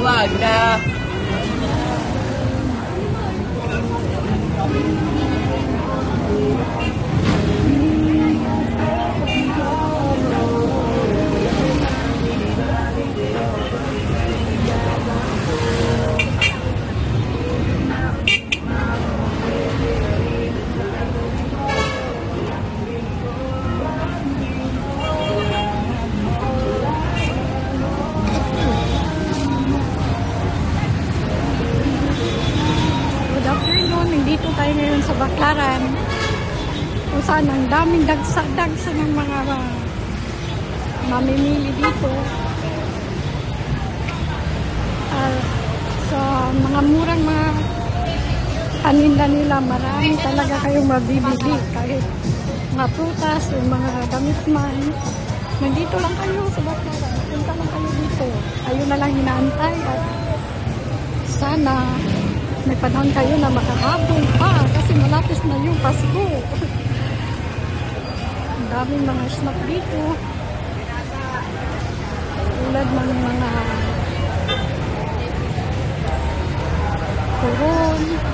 Wag na. Dito tayo ngayon sa Baclaran kung saan ang daming dagsa ng mga mamimili dito sa mga murang mga paninda nila. Marami talaga kayong mabibili, kahit mga prutas o mga damit man. Nandito lang kayo sa Baclaran, punta lang kayo dito, kayo na lang inaantay at sana may panahon kayo na makahabol pa kasi malapit na yung Pasko. Ang daming mga snack dito. Tulad ng mga turon.